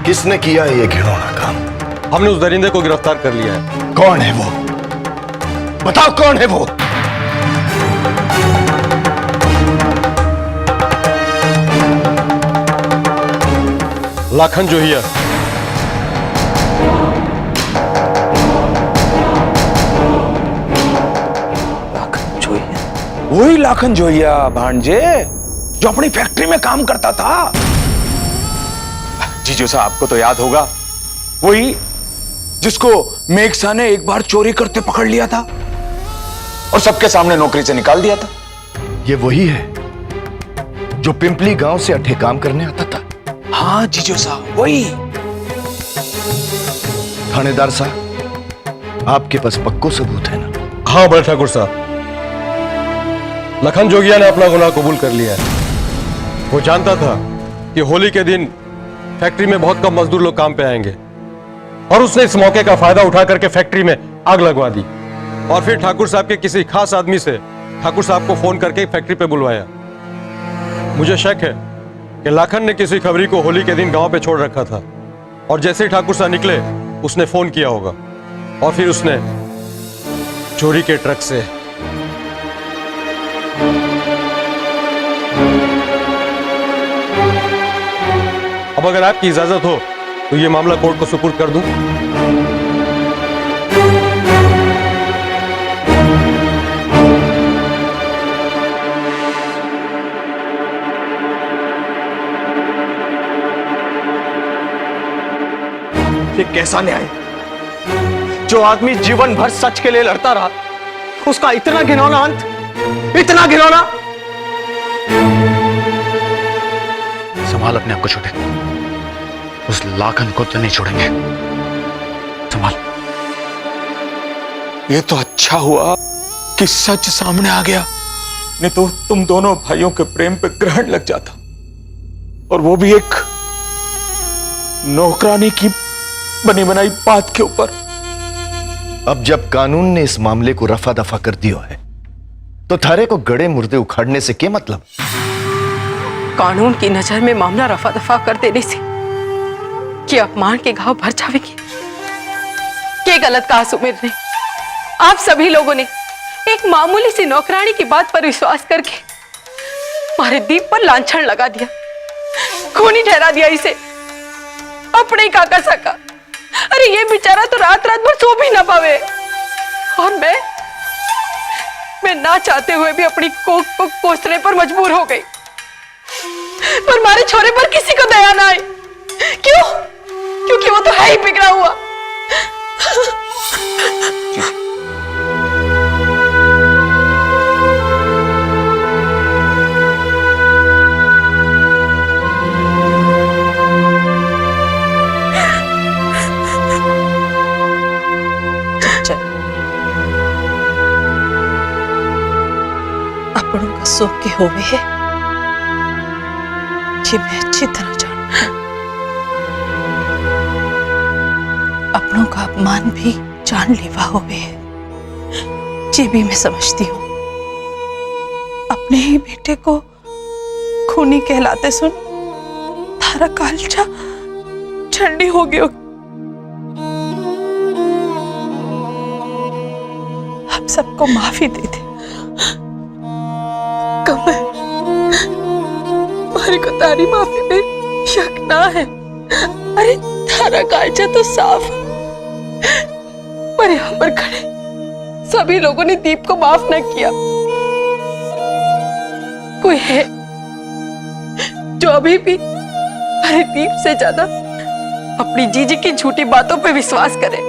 किसने किया है ये घिनौना काम? हमने उस दरिंदे को गिरफ्तार कर लिया है। कौन है वो? बताओ कौन है वो? लाखन जोहिया। लाखन जोहिया? वही लाखन जोहिया भांजे जो अपनी फैक्ट्री में काम करता था। जीजू साहब आपको तो याद होगा, वही जिसको मेघसा ने एक बार चोरी करते पकड़ लिया था और सबके सामने नौकरी से निकाल दिया था। ये वही है जो पिंपली गांव से अठे काम करने आता था। हाँ जीजू साहब वही। थानेदार साहब, आपके पास पक्को सबूत है ना? हाँ बड़े ठाकुर साहब, लखन जोगिया ने अपना गुनाह कबूल कर लिया है। वो जानता था कि होली के दिन फैक्ट्री में बहुत कम मजदूर लोग काम पे आएंगे और उसने इस मौके का फायदा उठा करके फैक्ट्री में आग लगवा दी और फिर ठाकुर साहब के किसी खास आदमी से ठाकुर साहब को फोन करके फैक्ट्री पे बुलवाया। मुझे शक है कि लाखन ने किसी खबरी को होली के दिन गांव पे छोड़ रखा था और जैसे ही ठाकुर साहब निकले उसने फोन किया होगा और फिर उसने चोरी के ट्रक से अब अगर आपकी इजाजत हो तो ये मामला कोर्ट को सुपुर्द कर दूं। ये कैसा न्याय? जो आदमी जीवन भर सच के लिए लड़ता रहा, उसका इतना घिनौना अंत, इतना घिनौना। संभाल अपने आप को छोटे, उस लाखन को तो नहीं छोड़ेंगे। संभाल। ये तो अच्छा हुआ कि सच सामने आ गया, नहीं तो तुम दोनों भाइयों के प्रेम पे ग्रहण लग जाता, और वो भी एक नौकरानी की बनी बनाई बात के ऊपर। अब जब कानून ने इस मामले को रफा दफा कर दिया है तो थारे को गड़े मुर्दे उखाड़ने से क्या मतलब? कानून की नजर में मामला रफा दफा कर देने से कि अपमान के घाव भर जाएंगे। क्या गलत कहा सुमिर ने? आप सभी लोगों ने एक मामूली सी नौकरानी की बात पर विश्वास करके हमारे दीप पर लांछन लगा दिया, खूनी ठहरा दिया इसे, अपने ही काका सका। अरे ये बेचारा तो रात रात भर सो भी ना पावे, और मैं ना चाहते हुए भी अपनी कोख को कोसने पर मजबूर हो गई। पर हमारे छोरे पर किसी को दया ना आई। क्यों? क्योंकि वो तो है ही बिगड़ा हुआ। अपनों का सुख के होवे है, ये मैं अच्छी तरह जानती हूं। अपनों का अपमान भी जानलेवा होवे है, ये भी मैं समझती हूँ। अपने ही बेटे को खूनी कहलाते सुन थारा कालचा ठंडी हो गई। हम सबको माफी दे दे। कमल, मारे को तारी माफी में शक ना है। अरे थारा कालचा तो साफ, पर यहाँ पर खड़े सभी लोगों ने दीप को माफ न किया। कोई है जो अभी भी अरे दीप से ज्यादा अपनी जीजी की झूठी बातों पे विश्वास करे?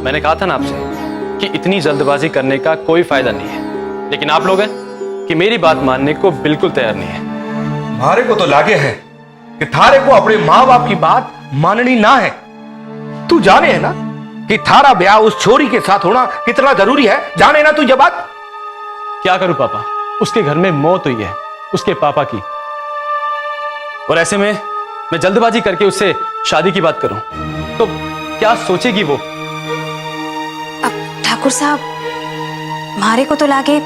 मैंने कहा था ना आपसे कि इतनी जल्दबाजी करने का कोई फायदा नहीं है, लेकिन आप लोग हैं कि मेरी बात मानने को बिल्कुल तैयार नहीं है। हमारे को तो लागे है कि थारे को अपने माँ बाप की बात माननी ना है। तू जाने है ना कि थारा ब्याह उस छोरी के साथ होना कितना जरूरी है? जाने ना तू ये बात? क्या करूं पापा, उसके घर में मौत हुई है उसके पापा की, और ऐसे में मैं जल्दबाजी करके उससे शादी की बात करूं तो क्या सोचेगी वो? अब ठाकुर साहब मारे को तो लागे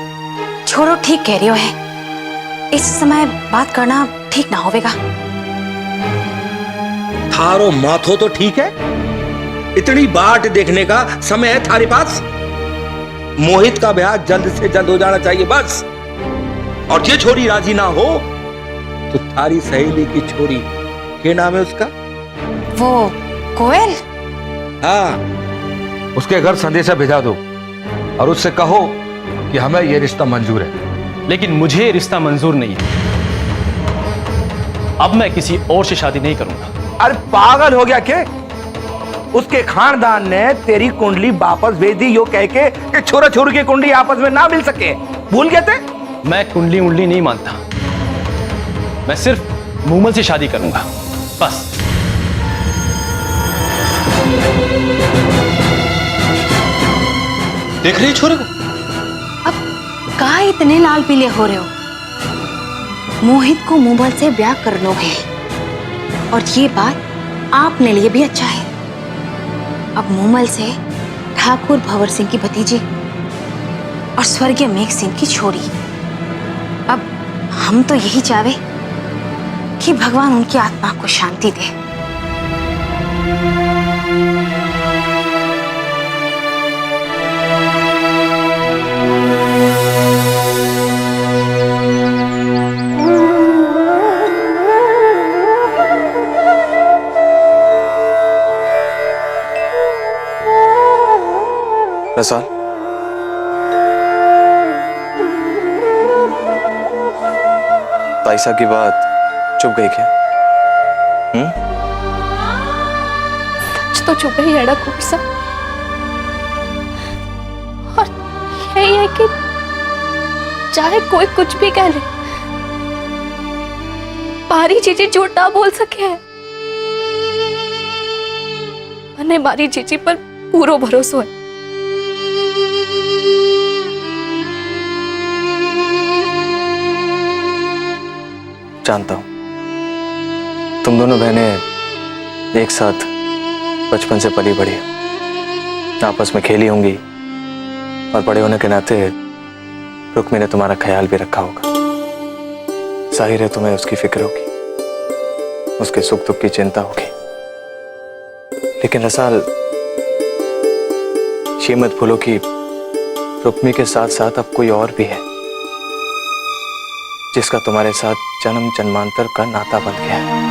छोड़ो, ठीक कह रही हो है, इस समय बात करना ठीक ना होवेगा। थारो माथो तो ठीक है, इतनी बाट देखने का समय है थारे पास। मोहित का ब्याह जल्द से जल्द हो जाना चाहिए बस। और ये छोरी राजी ना हो तो थारी सहेली की छोरी, क्या नाम है उसका? वो कोयल? हाँ, उसके घर संदेशा भेजा दो और उससे कहो कि हमें यह रिश्ता मंजूर है। लेकिन मुझे ये रिश्ता मंजूर नहीं है। अब मैं किसी और से शादी नहीं करूंगा। अरे पागल हो गया क्या? उसके खानदान ने तेरी कुंडली वापस भेज दी यो कह के कि छोरा छोरी की कुंडली आपस में ना मिल सके। भूल गए थे? मैं कुंडली उंडली नहीं मानता। मैं सिर्फ मूमल से शादी करूंगा बस। देख रही छोरे को? अब का इतने लाल पीले हो रहे हो? मोहित को मूमल से ब्याह करना है और ये बात आपने लिए भी अच्छा है। अब मूमल से ठाकुर भंवर सिंह की भतीजी और स्वर्गीय मेघ सिंह की छोरी। अब हम तो यही चाहे कि भगवान उनकी आत्मा को शांति दे। रसाल, ताई साहब की बात चुप गई क्या? कुछ तो चुप ही है ठाकुर साहब। और यही है कि चाहे कोई कुछ भी कह ले, बारी जीजी झूठ ना बोल सके है। मैंने बारी जीजी पर पूरा भरोसा है। जानता हूं तुम दोनों बहनें एक साथ बचपन से पली बढ़ी हो, आपस में खेली होंगी और बड़े होने के नाते रुक्मी ने तुम्हारा ख्याल भी रखा होगा। जाहिर है तुम्हें उसकी फिक्र होगी, उसके सुख दुख की चिंता होगी। लेकिन रसाल, ये मत भूलो कि रुक्मी के साथ साथ अब कोई और भी है जिसका तुम्हारे साथ जन्म जन्मांतर का नाता बन गया है।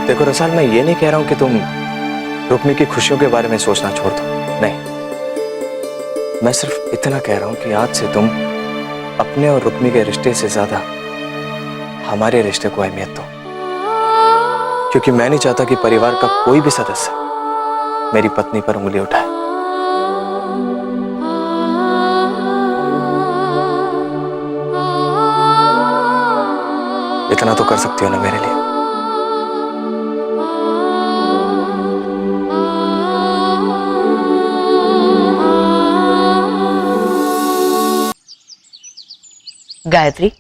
देखो रसाल, मैं ये नहीं कह रहा हूं कि तुम रुक्मी की खुशियों के बारे में सोचना छोड़ दो, नहीं। मैं सिर्फ इतना कह रहा हूं कि आज से तुम अपने और रुक्मी के रिश्ते से ज्यादा हमारे रिश्ते को अहमियत दो, क्योंकि मैं नहीं चाहता कि परिवार का कोई भी सदस्य मेरी पत्नी पर उंगली उठाए। इतना तो कर सकती हो ना मेरे लिए? गायत्री,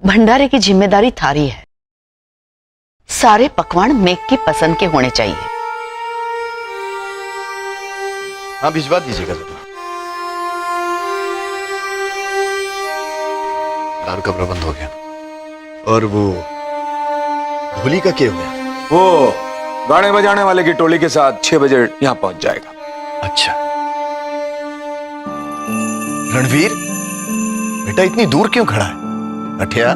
भंडारे की जिम्मेदारी थारी है। सारे पकवान मेघ की पसंद के होने चाहिए। हाँ, भिजवा दीजिएगा जरा। दारू का प्रबंध हो गया। और वो होली का क्या हुआ? वो गाने बजाने वाले की टोली के साथ 6 बजे यहां पहुंच जाएगा। अच्छा। रणवीर, बेटा इतनी दूर क्यों खड़ा है? हटिया।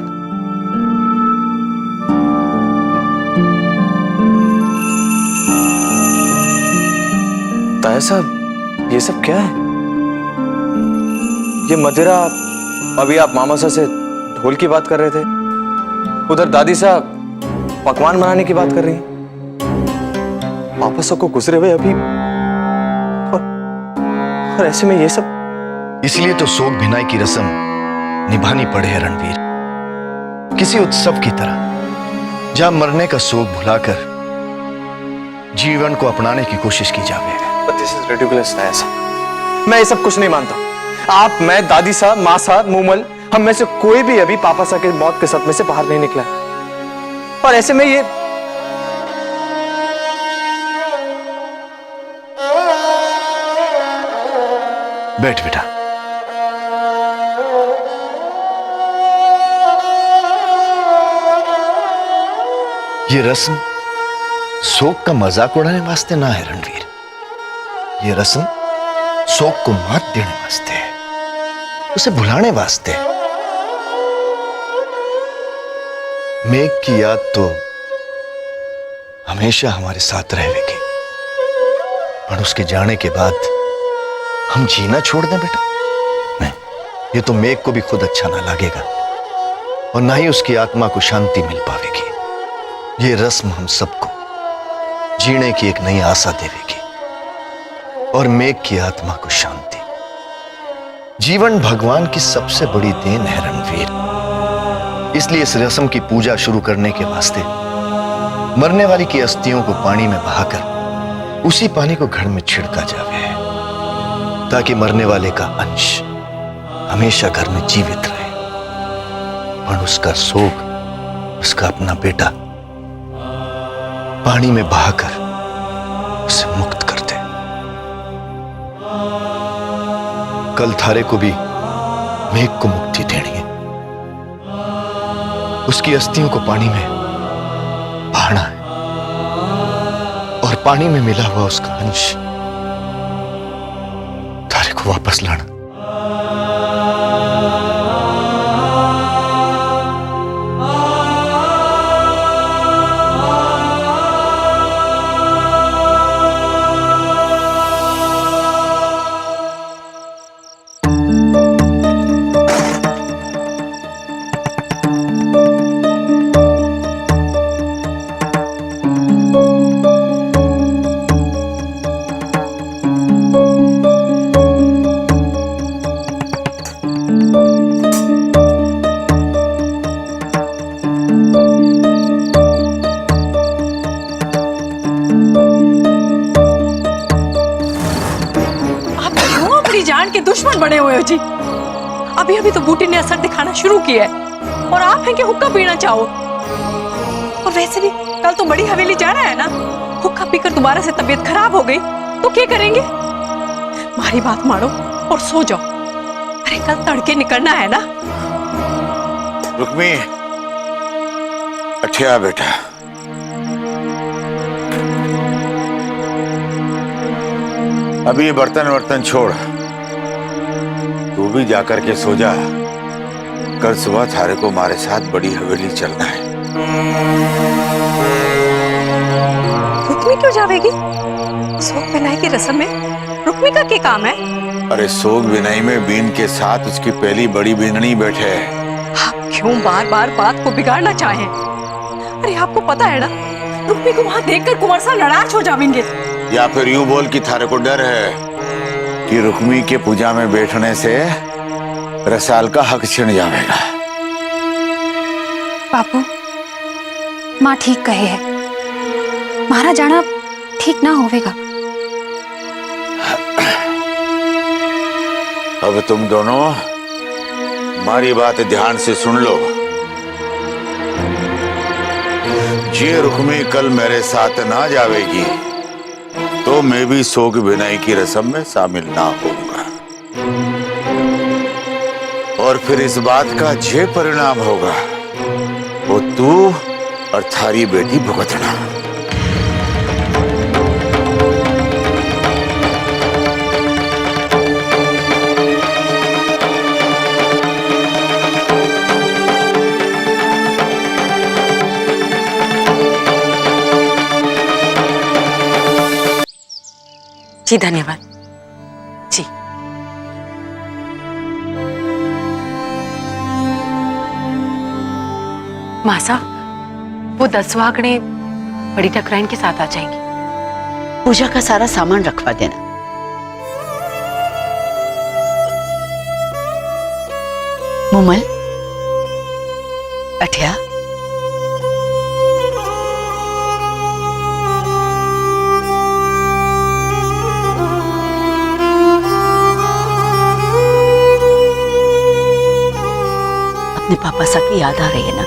ताया साहब, ये सब क्या है? ये मदिरा, अभी आप मामा साहब से ढोल की बात कर रहे थे, उधर दादी साहब पकवान बनाने की बात कर रही हैं। पापा सबको गुजरे हुए अभी, और ऐसे में ये सब। इसलिए तो सोग भिनाई की रस्म निभानी पड़े है रणवीर, किसी उत्सव की तरह, जहां मरने का सोग भुलाकर जीवन को अपनाने की कोशिश की जावे। दिस इज रिडिकुलस ताया साहब, मैं ये सब कुछ नहीं मानता। आप, मैं, दादी साहब, माँ साहब, मूमल, हम में से कोई भी अभी पापा साहब के मौत के सदमे से बाहर नहीं निकला। और ऐसे में ये बैठ बेटा। ये रस्म शोक का मजाक उड़ाने वास्ते ना है रणवीर, ये रस्म शोक को मात देने वास्ते है, उसे भुलाने वास्ते है। मेघ की याद तो हमेशा हमारे साथ रहेगी, पर उसके जाने के बाद हम जीना छोड़ दें बेटा? नहीं, ये तो मेघ को भी खुद अच्छा ना लगेगा और ना ही उसकी आत्मा को शांति मिल पाएगी। ये रस्म हम सबको जीने की एक नई आशा देगी और मेघ की आत्मा को शांति। जीवन भगवान की सबसे बड़ी देन है रणवीर, इसलिए इस रस्म की पूजा शुरू करने के वास्ते मरने वाली की अस्थियों को पानी में बहाकर उसी पानी को घर में छिड़का जावे, ताकि मरने वाले का अंश हमेशा घर में जीवित रहे, पर उसका शोक, उसका अपना बेटा पानी में बहाकर उसे मुक्त कर दे। कल थारे को भी मेघ को मुक्ति देनी है, उसकी अस्थियों को पानी में बहाना है और पानी में मिला हुआ उसका अंश थारे को वापस लाना। दुश्मन बने हुए हो जी। अभी अभी तो बूटी ने असर दिखाना शुरू किया है और आप हैं कि हुक्का पीना चाहो। और वैसे भी कल तो बड़ी हवेली जाना है ना, हुक्का पीकर दोबारा से तबीयत खराब हो गई तो क्या करेंगे? हमारी बात मानो और सो जाओ। अरे कल तड़के निकलना है ना। रुक्मी, अच्छा बेटा, अभी ये बर्तन वर्तन छोड़, तू भी जाकर के सो जा। कल सुबह थारे को हमारे साथ बड़ी हवेली चलना है। रुक्मी क्यों जावेगी? सोग विनाई की रस्म में रुक्मी का क्या काम है? अरे सोग विनाई में बीन के साथ उसकी पहली बड़ी बीननी बैठे है। आप क्यों बार बार बात को बिगाड़ना चाहें? अरे आपको पता है ना, रुक्मी को वहां देखकर कुंवर साहब नाराज हो जाएंगे। या फिर यूं बोल कि थारे को डर है कि रुक्मी के पूजा में बैठने से रसाल का हक छिन जाएगा। बापू, माँ ठीक कहे है, मारा जाना ठीक ना होवेगा। अब तुम दोनों हमारी बात ध्यान से सुन लो। ये रुक्मी कल मेरे साथ ना जावेगी तो मैं भी सोग विनाई की रस्म में शामिल ना होऊंगा, और फिर इस बात का जे परिणाम होगा वो तू और थारी बेटी भुगतना। जी धन्यवाद जी। मासा, वो 10 वागणे बड़ी ठकराइन के साथ आ जाएंगी। पूजा का सारा सामान रखवा देना। मुमल, अठिया, अपने पापा सा की याद आ रही है ना?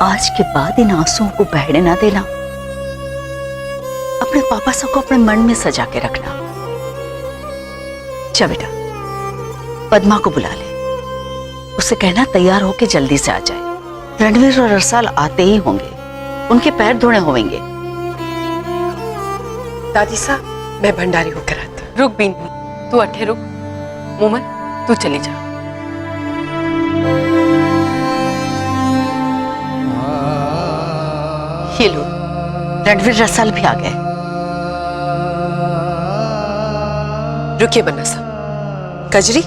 आज के बाद इन आंसुओं को बहने ना देना। अपने पापा साहब को अपने मन में सजा के रखना। जा बेटा, पद्मा को बुला ले, उसे कहना तैयार होके जल्दी से आ जाए। रणवीर और रसाल आते ही होंगे, उनके पैर धोने होंगे। दादी साहब, मैं भंडारी होकर आती हूँ। रुक बीन, तू अठे रुक। मोमन, तू चली जा। ये लो, रणवीर रसाल भी आ गए। रुकिए बन्ना साहब, कजरी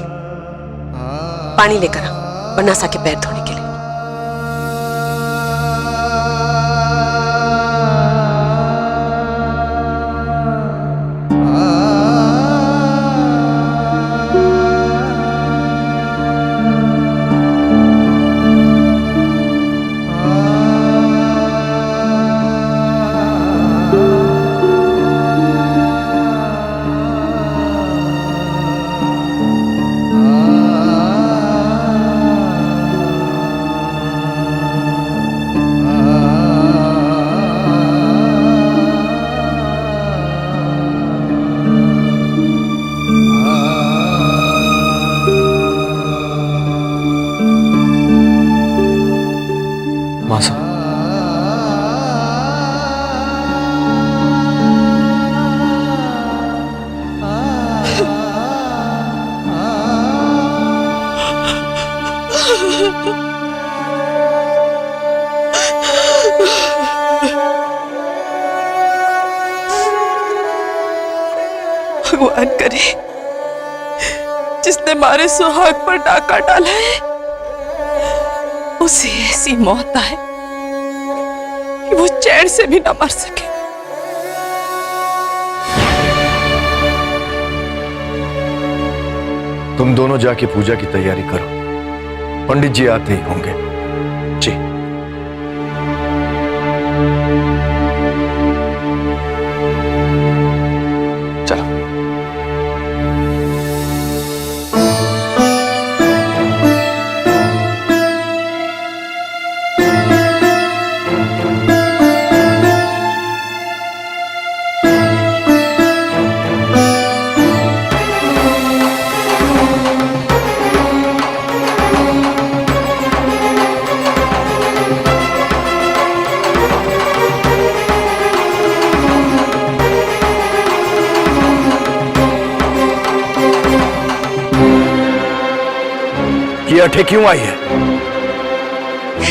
पानी लेकर आ बनासा के पैर धोने के लिए। मासा, भगवान करे जिसने हमारे सुहाग पर डाका डाला है उसे ऐसी मौत आए कि वो चैन से भी ना मर सके। तुम दोनों जाके पूजा की तैयारी करो, पंडित जी आते ही होंगे। जी। चलो। ये अठे क्यों आई है?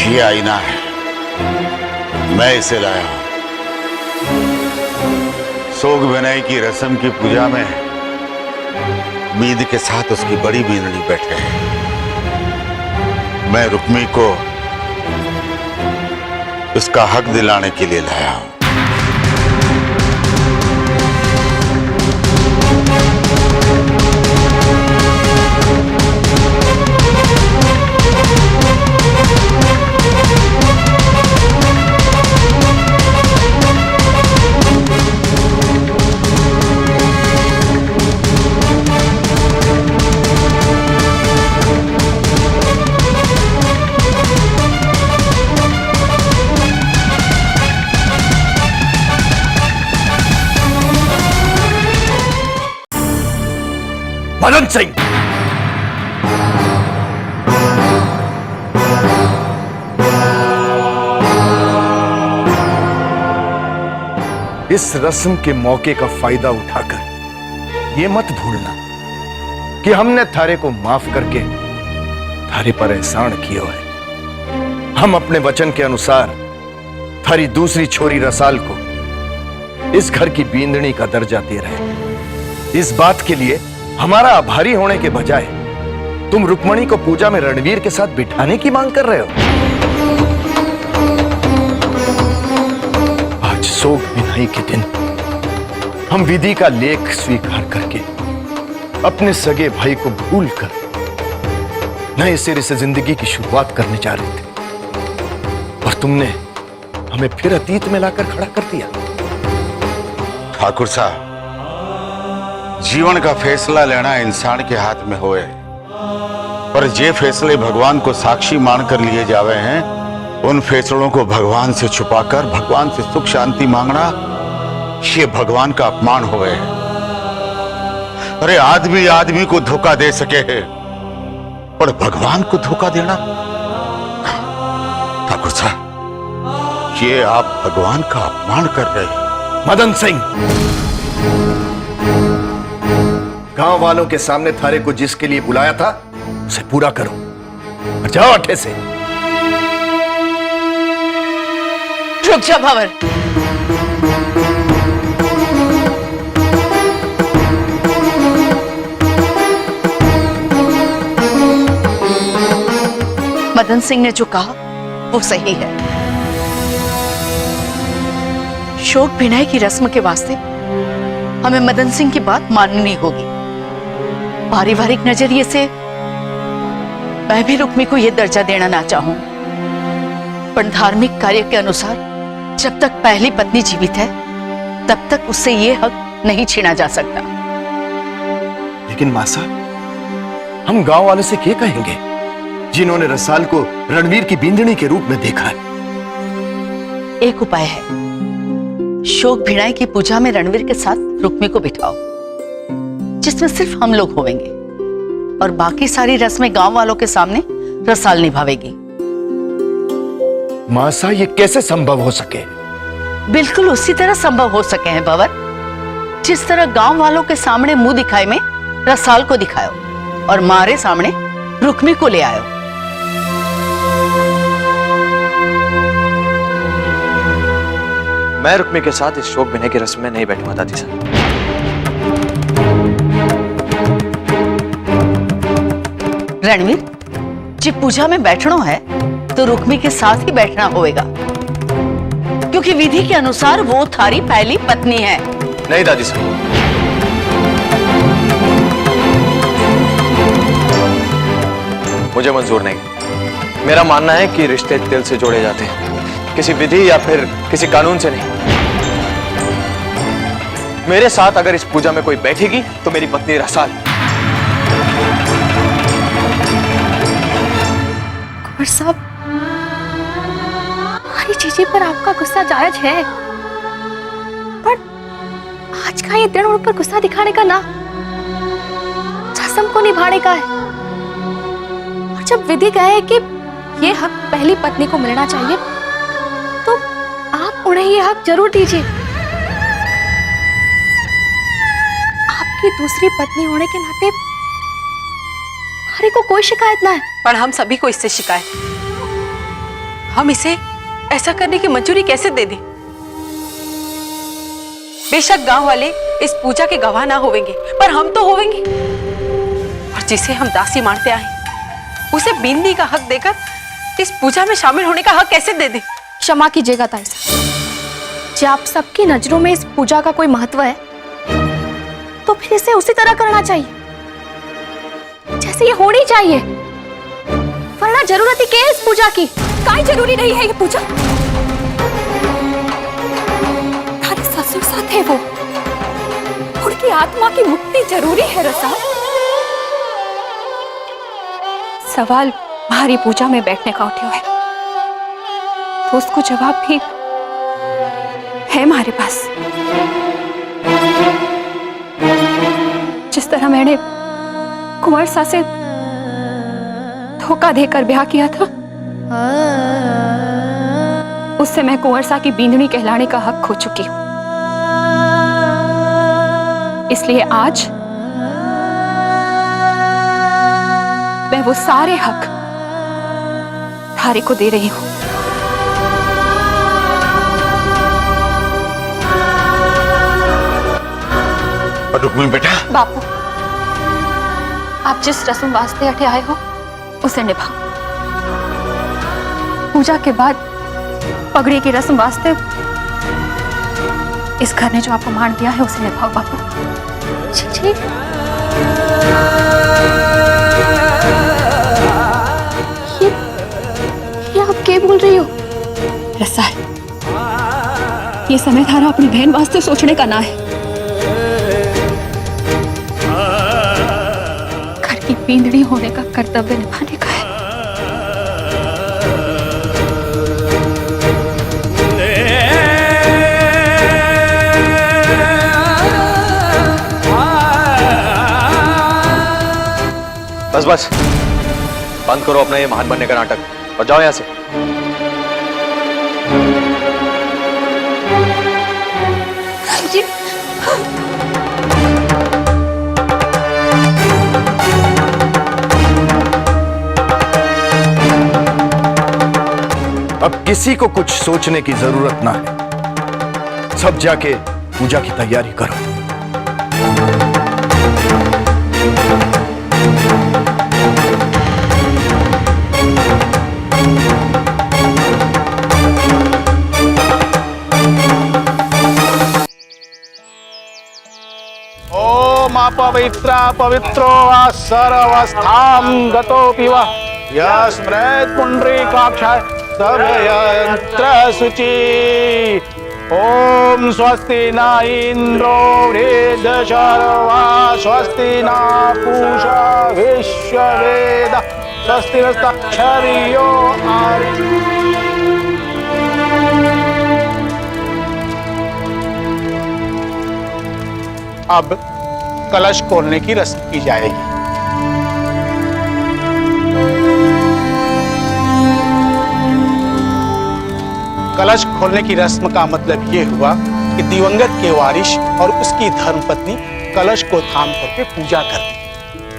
ये आईना है, मैं इसे लाया हूं। सोग विनय की रस्म की पूजा में मीद के साथ उसकी बड़ी बींदड़ी बैठे हैं। मैं रुक्मी को उसका हक दिलाने के लिए लाया हूं। मदन सिंह, इस रस्म के मौके का फायदा उठाकर ये मत भूलना कि हमने थारे को माफ करके थारे पर एहसान किया है। हम अपने वचन के अनुसार थारी दूसरी छोरी रसाल को इस घर की बींदनी का दर्जा दे रहे हैं। इस बात के लिए हमारा आभारी होने के बजाय तुम रुक्मणी को पूजा में रणवीर के साथ बिठाने की मांग कर रहे हो। आज सोग विनय के दिन हम विधि का लेख स्वीकार करके अपने सगे भाई को भूलकर नए सिरे से जिंदगी की शुरुआत करने जा रहे थे और तुमने हमें फिर अतीत में लाकर खड़ा कर दिया। ठाकुर साहब, जीवन का फैसला लेना इंसान के हाथ में होए, पर जे फैसले भगवान को साक्षी मानकर लिए जावे हैं उन फैसलों को भगवान से छुपाकर भगवान से सुख शांति मांगना, ये भगवान का अपमान हो गए। अरे आदमी आदमी को धोखा दे सके है, पर भगवान को धोखा देना? ठाकुर साहब, ये आप भगवान का अपमान कर रहे हैं। मदन सिंह, गांव वालों के सामने थारे को जिसके लिए बुलाया था उसे पूरा करो और जाओ अठे से। रुक जा भंवर। मदन सिंह ने जो कहा वो सही है। शोक भिनाई की रस्म के वास्ते हमें मदन सिंह की बात माननी होगी। पारिवारिक नजरिए से मैं भी रुक्मी को यह दर्जा देना ना चाहूं, पर धार्मिक कार्य के अनुसार जब तक पहली पत्नी जीवित है तब तक उससे यह हक नहीं छीना जा सकता। लेकिन मासा, हम गांव वालों से क्या कहेंगे जिन्होंने रसाल को रणवीर की बींदनी के रूप में देखा है? एक उपाय है, शोक भिड़ाई की पूजा में रणवीर के साथ रुक्मी को बिठाओ, जिसमें सिर्फ हम लोग होंगे और बाकी सारी रस्में गांव वालों के सामने रसाल निभावेगी। मासा, ये कैसे संभव हो सके? बिल्कुल उसी तरह संभव हो सके हैं भंवर, जिस तरह गांव वालों के सामने मुंह दिखाए में रसाल को दिखाओ और मारे सामने रुक्मी को ले आयो। मैं रुक्मी के साथ इस शोक भिनाई की रस्म में नहीं बैठूंगा दादी साहब। रणवीर, जब पूजा में बैठना है तो रुक्मी के साथ ही बैठना होगा, क्योंकि विधि के अनुसार वो थारी पहली पत्नी है। नहीं दादी साहब, मुझे मंजूर नहीं। मेरा मानना है कि रिश्ते दिल से जोड़े जाते हैं, किसी विधि या फिर किसी कानून से नहीं। मेरे साथ अगर इस पूजा में कोई बैठेगी तो मेरी पत्नी रसाल। कुंवर साहब, हमारी चीजी पर आपका गुस्सा जायज है, पर आज का ये दिन उन पर गुस्सा दिखाने का ना, रस्म को निभाने का है। और जब विधि कहे कि ये हक पहली पत्नी को मिलना चाहिए, तो आप उन्हें ये हक जरूर दीजिए। आपकी दूसरी पत्नी होने के नाते हमारे को कोई शिकायत ना है। पर हम सभी को इससे शिकायत है। हम इसे ऐसा करने की मंजूरी कैसे दे दें? बेशक गांव वाले इस पूजा के गवाह ना होवेंगे, पर हम तो होवेंगे। और जिसे हम दासी मानते आए, उसे बींदनी का हक देकर इस पूजा में शामिल होने का हक कैसे दे दें? क्षमा कीजिएगा ताई साहब, जब आप सबकी नजरों में इस पूजा का कोई महत्व है तो फिर इसे उसी तरह करना चाहिए जैसे ये होनी चाहिए, वरना जरूरत ही क्या है इस पूजा की? काई जरूरी नहीं है ये पूजा। थारे ससुर साथ है वो, उनकी आत्मा की मुक्ति जरूरी है रसाल। सवाल भारी पूजा में बैठने का उठे हुए, तो उसको जवाब भी है हमारे पास। जिस तरह मैंने कुंवर सा से धोखा देकर ब्याह किया था, उससे मैं कुंवर सा की बींदनी कहलाने का हक खो चुकी हूं। इसलिए आज मैं वो सारे हक थारे को दे रही हूं। रुक्मी बेटा, बापू, आप जिस रस्म वास्ते अठे आए हो उसे निभाओ। पूजा के बाद पगड़ी की रस्म वास्ते इस घर ने जो आपको मान दिया है उसे निभाओ बापू। जी जी। ये आप क्या बोल रही हो? रसाल, ये समय थारा अपनी बहन वास्ते सोचने का ना है। घर की बींदड़ी होने का कर्तव्य निभाने का है। बस बस, बंद करो अपना ये महान बनने का नाटक और जाओ यहां से। जी अब किसी को कुछ सोचने की जरूरत ना है, सब जाके पूजा की तैयारी करो। ओम अपवित्रा पवित्रो वा सर्वस्थां गतोऽपि वा यस्मृत् पुण्डरीकाक्षाय सभयंत्र शुचि। ओम स्वस्ति न इंद्रो वृद्धशर्वा स्वस्ति न पूषा विश्ववेद स्वस्ति नक्षत्रियो अब कलश खोलने की रस्म की जाएगी। कलश खोलने की रस्म का मतलब यह हुआ कि दिवंगत के वारिश और उसकी धर्मपत्नी कलश को थाम करके पूजा करती।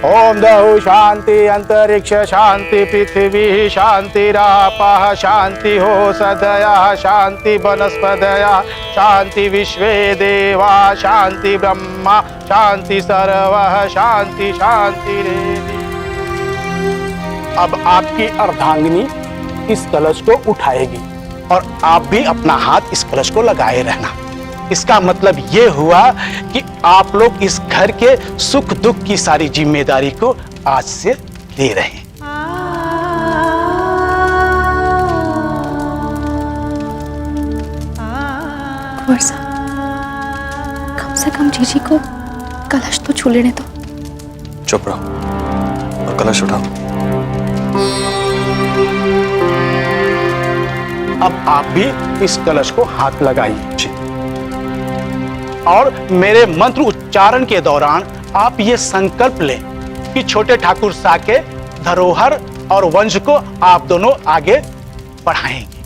ओम दहु शांति अंतरिक्ष शांति पृथ्वी शांतिरापः शांति हो सदया शांति वनस्पतया शांति विश्वे देवा शांति ब्रह्मा शांति सर्वः शांति शांति रेति। अब आपकी अर्धांगिनी इस कलश को उठाएगी और आप भी अपना हाथ इस कलश को लगाए रहना। इसका मतलब ये हुआ कि आप लोग इस घर के सुख दुख की सारी जिम्मेदारी को आज से ले रहे हैं। कुंवर साहब, कम से कम जीजी को कलश तो छू लेने दो। चुप रहो और कलश उठाओ। अब आप भी इस कलश को हाथ लगाइए और मेरे मंत्र उच्चारण के दौरान आप ये संकल्प लें कि छोटे ठाकुर सा के धरोहर और वंश को आप दोनों आगे बढ़ाएंगे।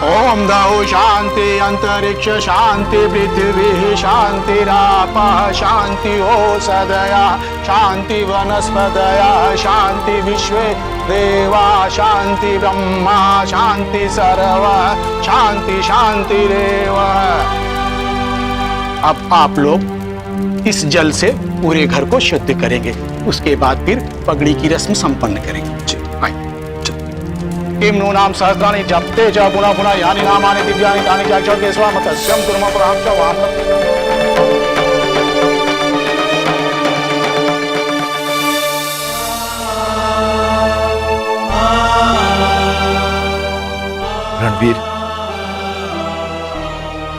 ओम दहु शांति अंतरिक्ष शांति पृथ्वी शांतिरापः शांति हो सदया शांति वनस्पतया शांति विश्वे देवा शांति ब्रह्मा शांति सर्व शांति शांति रेव। अब आप लोग इस जल से पूरे घर को शुद्ध करेंगे, उसके बाद फिर पगड़ी की रस्म संपन्न करेंगे। किम नूनाम सहस्राणि जपते च पुनः पुनः यानि नामानि दिव्यानि तानि च अक्षर केशवा मत्स्यं कुर्म प्रहां च वाहनं। रणवीर,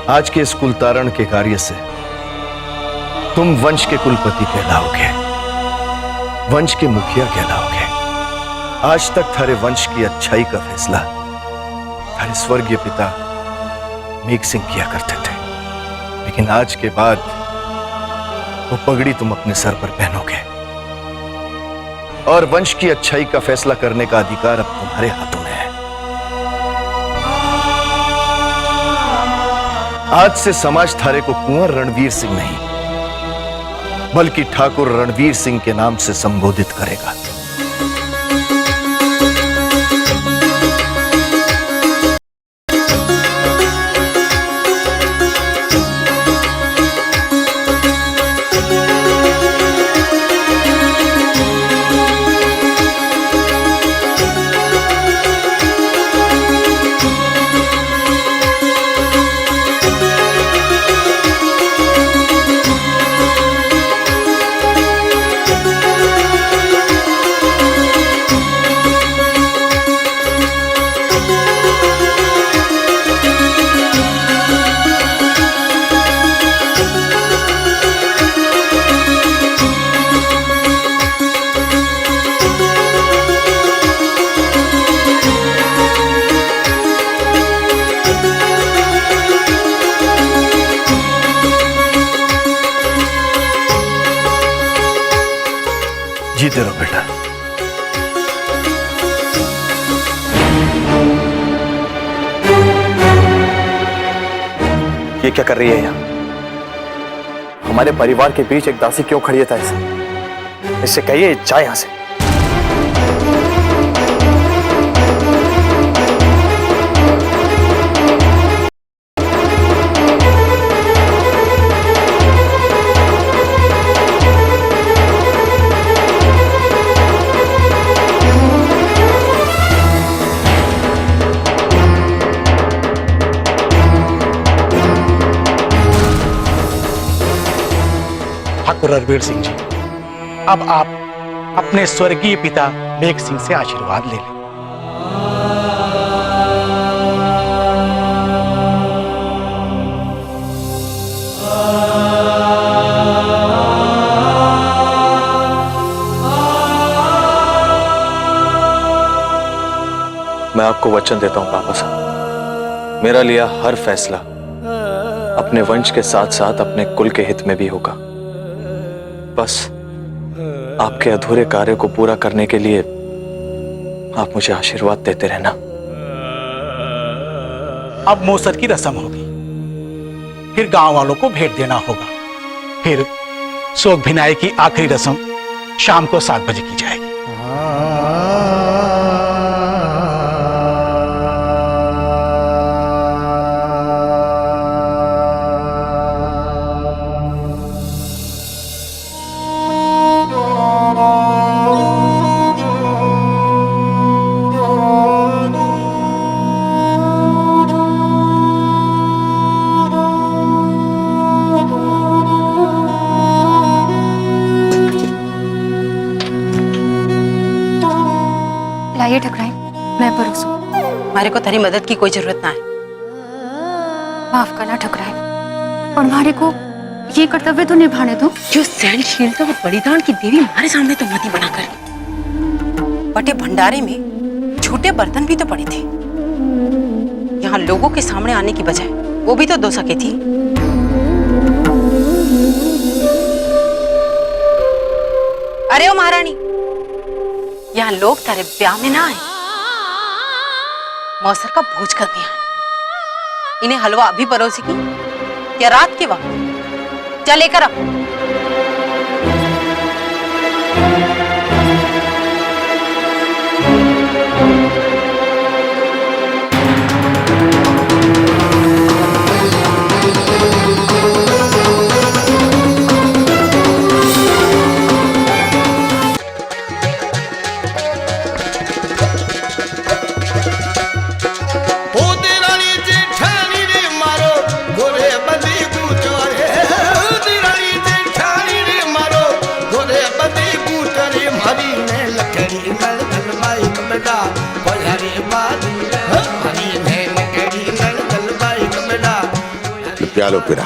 आज के इस कुलतारण के कार्य से तुम वंश के कुलपति कहलाओगे, वंश के मुखिया कहलाओगे। आज तक थारे वंश की अच्छाई का फैसला थारे स्वर्गीय पिता मेघ सिंह किया करते थे, लेकिन आज के बाद वो पगड़ी तुम अपने सर पर पहनोगे और वंश की अच्छाई का फैसला करने का अधिकार अब तुम्हारे हाथों में है। आज से समाज थारे को कुंवर रणवीर सिंह नहीं बल्कि ठाकुर रणवीर सिंह के नाम से संबोधित करेगा। जीते रहो बेटा। ये क्या कर रही है यहाँ? हमारे परिवार के बीच एक दासी क्यों खड़ी है ऐसे? इससे कहिए जाए यहां से। ठाकुर रणवीर सिंह जी, अब आप अपने स्वर्गीय पिता मेघ सिंह से आशीर्वाद ले लें। मैं आपको वचन देता हूं पापा साहब, मेरा लिया हर फैसला अपने वंश के साथ साथ अपने कुल के हित में भी होगा। बस आपके अधूरे कार्य को पूरा करने के लिए आप मुझे आशीर्वाद देते रहना। अब मोसर की रस्म होगी, फिर गांव वालों को भेंट देना होगा, फिर शोक भिनाई की आखिरी रस्म शाम को 7 बजे की जाएगी। लाइए ठकराई, मैं परोसूं। हमारे को तेरी मदद की कोई जरूरत ना है। माफ करना ठकराई, और हमारे को ये कर्तव्य तो निभाने दो। जो सहनशीलता और बलिदान की देवी हमारे सामने तो मती बनाकर बटे भंडारे में झूठे बर्तन भी तो पड़े थे। यहाँ लोगों के सामने आने की बजाय वो भी तो दो सके थी। अरे ओ महारानी, यहाँ लोग तारे ब्याह में ना आए, मौसर का भोज करने आए। इन्हें हलवा अभी परोसेगी या रात के वक्त? चल लेकर आ। प्यालो पिरा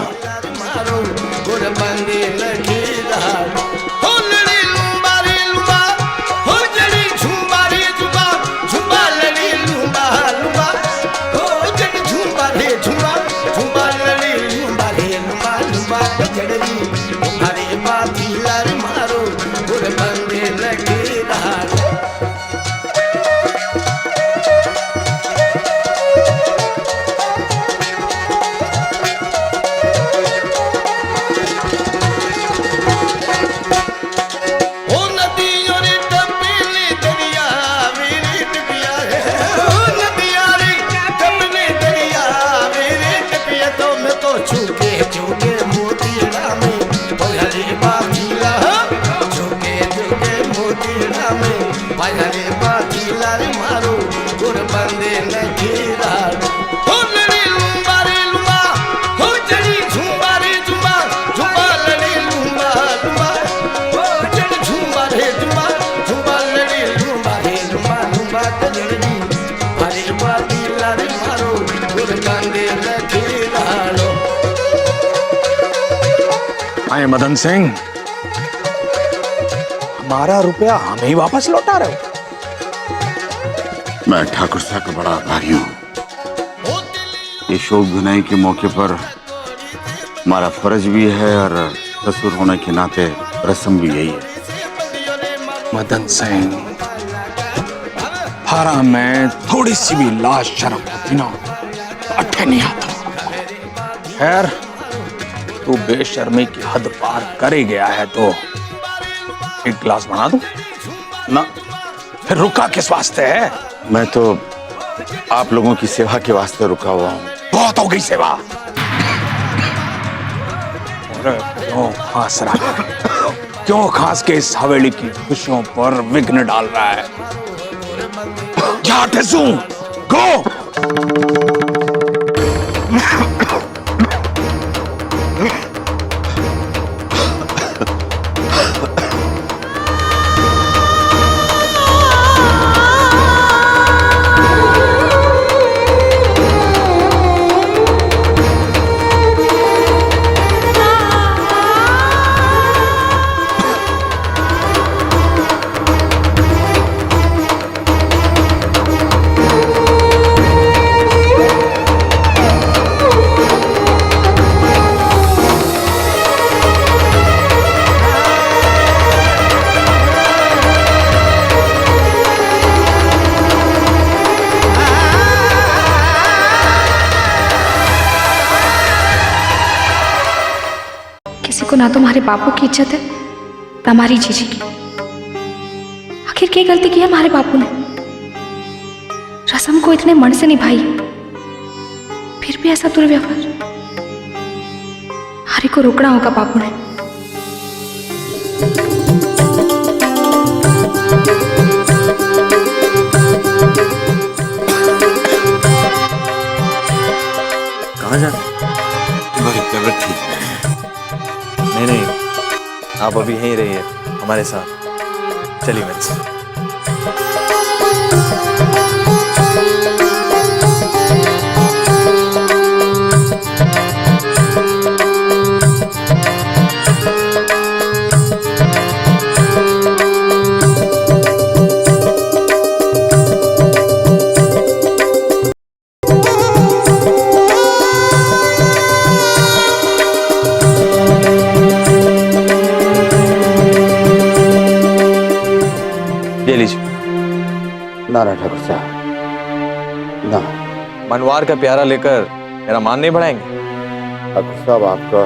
मदन सिंह, हमारा रुपया हमें ही वापस लौटा रहे हो। मैं ठाकुर साहब का बड़ा आभारी हूं। ये शोक भिनाई के मौके पर हमारा फर्ज भी है और ससुर होने के नाते रस्म भी यही है। मदन सिंह, थारा में थोड़ी सी भी लाज शर्म होती ना तो अट्ठे नहीं आता। खैर, तू बेशर्मी की हद पार कर ही गया है तो एक गिलास बना दूं? ना, फिर रुका किस वास्ते है? मैं तो आप लोगों की सेवा के वास्ते रुका हुआ हूँ। बहुत हो गई सेवा। अरे क्यों खांस रहा है? क्यों खांस के इस हवेली की खुशियों पर विघ्न डाल रहा है? जा टेसू, गो। को ना तो हमारे बापू की इज्जत है ना हमारी जीजी की। आखिर क्या गलती की है हमारे बापू ने? रस्म को इतने मन से निभाई, फिर भी ऐसा दुर्व्यवहार। हरी को रोकना होगा बापू ने। कहाँ जा रहे? तुम्हारी तबीयत ठीक है? नहीं, आप अभी यहीं रहिए हमारे साथ। चलिए मेरे साथ। ना ठाकुर साहब ना, मनवार का प्यारा लेकर मेरा मान नहीं बढ़ाएंगे? ठाकुर साहब आपका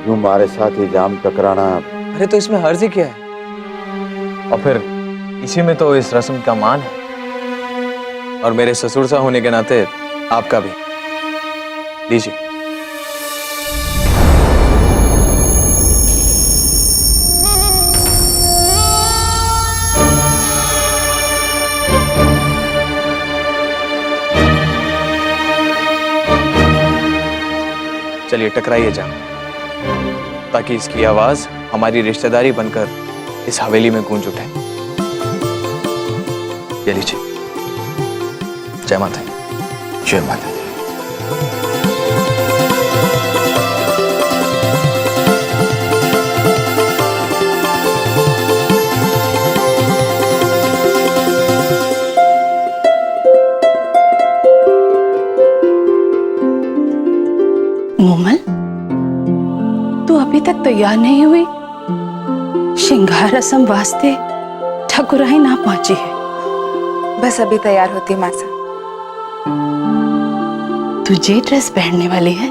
यूं हमारे साथ इल्जाम टकराना। अरे तो इसमें हर्ज ही क्या है? और फिर इसी में तो इस रस्म का मान है, और मेरे ससुर सा होने के नाते आपका भी। लीजिए। चलिए टकराइए जा, ताकि इसकी आवाज हमारी रिश्तेदारी बनकर इस हवेली में गूंज उठे। ये लीजिए। जय माता दी। जय माता दी। मोमल, तू अभी तक तैयार नहीं हुई? श्रृंगार रस्म वास्ते ठकुराई ना पहुंची है। बस अभी तैयार होती मासा। तुझे ड्रेस पहनने वाली है?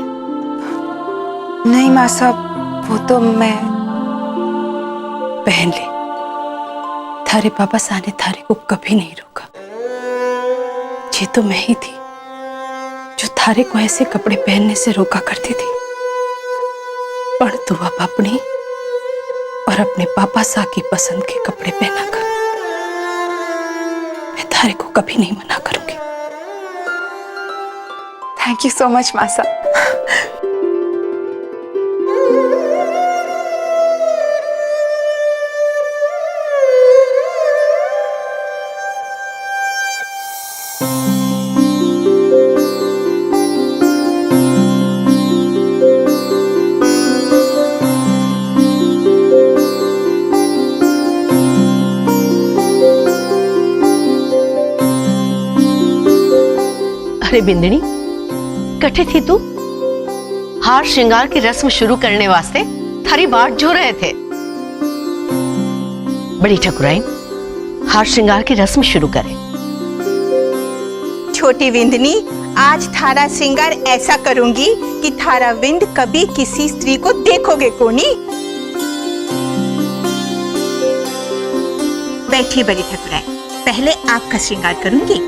नहीं मासा, वो तो मैं पहन ले। थारे पापा साने थारे को कभी नहीं रोका। ये तो मैं ही थी जो थारे को ऐसे कपड़े पहनने से रोका करती थी। पर तू अब अपनी और अपने पापा सा की पसंद के कपड़े पहना कर। मैं थारे को कभी नहीं मना करूंगी। थैंक यू सो मच मासा। अरे बिंदनी, कटे थी तू? हार श्रृंगार की रस्म शुरू करने वास्ते थारी बाट जो रहे थे। बड़ी ठकुराइन, हार श्रृंगार की रस्म शुरू करें। छोटी विंदनी, आज थारा श्रृंगार ऐसा करूंगी कि थारा विंद कभी किसी स्त्री को देखोगे को नहीं। बैठिए बड़ी ठकुराइन, पहले आपका श्रृंगार करूंगी।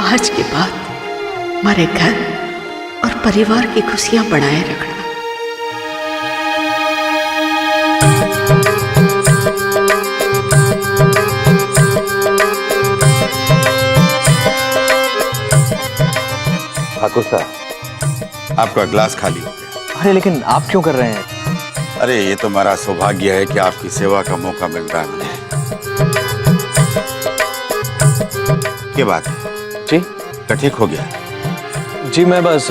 आज के बाद हमारे घर और परिवार की खुशियां बढ़ाए रखना। ठाकुर साहब, आपका ग्लास खाली हो गया। अरे लेकिन आप क्यों कर रहे हैं? अरे ये तो मेरा सौभाग्य है कि आपकी सेवा का मौका मिल रहा है मुझे। क्या बात है जी? क्या ठीक हो गया? जी मैं बस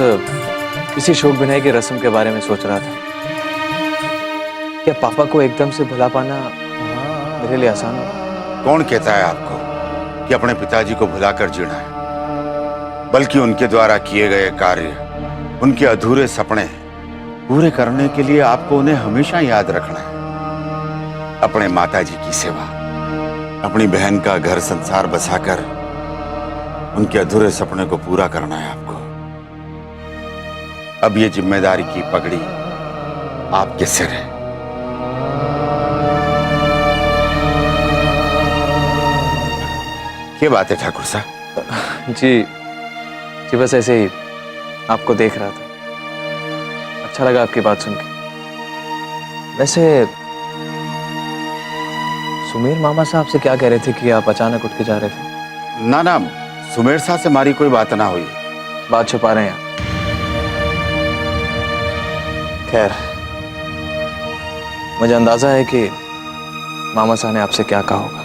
इसी शोक विनाई की रस्म के बारे में सोच रहा था। क्या पापा को एकदम से भुला पाना मेरे लिए आसान हो? कौन कहता है आपको कि अपने पिताजी को भुलाकर जीना है? बल्कि उनके द्वारा किए गए कार्य, उनके अधूरे सपने पूरे करने के लिए आपको उन्हें हमेशा याद रखना है। अपने माताजी की सेवा, अपनी बहन का घर संसार बसाकर उनके अधूरे सपने को पूरा करना है आपको। अब ये जिम्मेदारी की पगड़ी आपके सिर है। क्या बात है ठाकुर साहब? जी बस ऐसे ही आपको देख रहा था, अच्छा लगा आपकी बात सुन के। वैसे सुमेर मामा साहब से क्या कह रहे थे कि आप अचानक उठ के जा रहे थे? ना ना, सुमेर साहब से हमारी कोई बात ना हुई। बात छुपा रहे हैं? खैर, मुझे अंदाजा है कि मामा साहब ने आपसे क्या कहा होगा।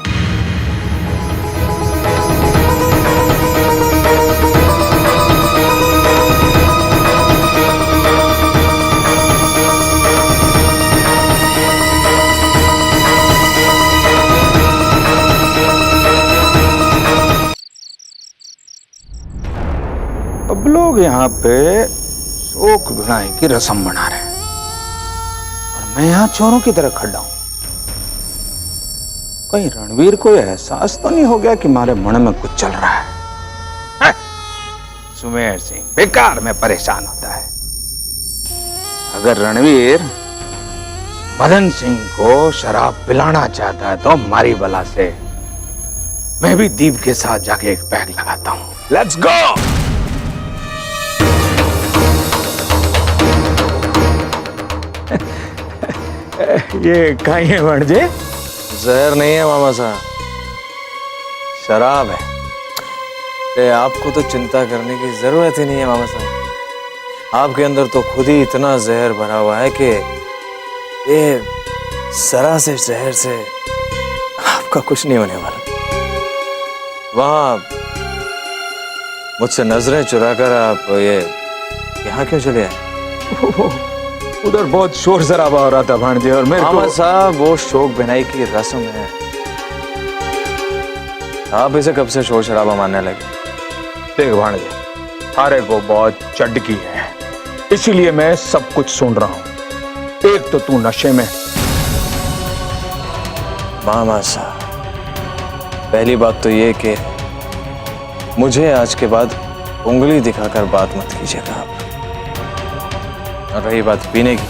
अब लोग यहाँ पे शोक विनाई की रस्म मना रहे हैं और मैं यहाँ चोरों की तरह खड़ा हूं। कहीं रणवीर को एहसास तो नहीं हो गया कि हमारे मन में कुछ चल रहा है? सुमेर सिंह बेकार में परेशान होता है। अगर रणवीर मदन सिंह को शराब पिलाना चाहता है तो हमारी बला से मैं भी दीप के साथ जाके एक पैग लगाता हूं। Let's go. ये कहीं है वणजे? जहर नहीं है मामा साहब, शराब है। ये आपको तो चिंता करने की जरूरत ही नहीं है मामा साहब। आपके अंदर तो खुद ही इतना जहर भरा हुआ है कि ये जरा से जहर से आपका कुछ नहीं होने वाला। वहां मुझसे नजरें चुराकर आप ये यहाँ क्यों चले आए? उधर बहुत शोर शराबा हो रहा था भांजे और मेरे मामा साहब वो शोक विनाई की रस्म है, आप इसे कब से शोर शराबा मानने लगे? देख भांजे, थारे को बहुत चढ़की है, इसीलिए मैं सब कुछ सुन रहा हूं। एक तो तू नशे में। मामा साहब, पहली बात तो ये कि मुझे आज के बाद उंगली दिखाकर बात मत कीजिएगा आप। और रही बात पीने की,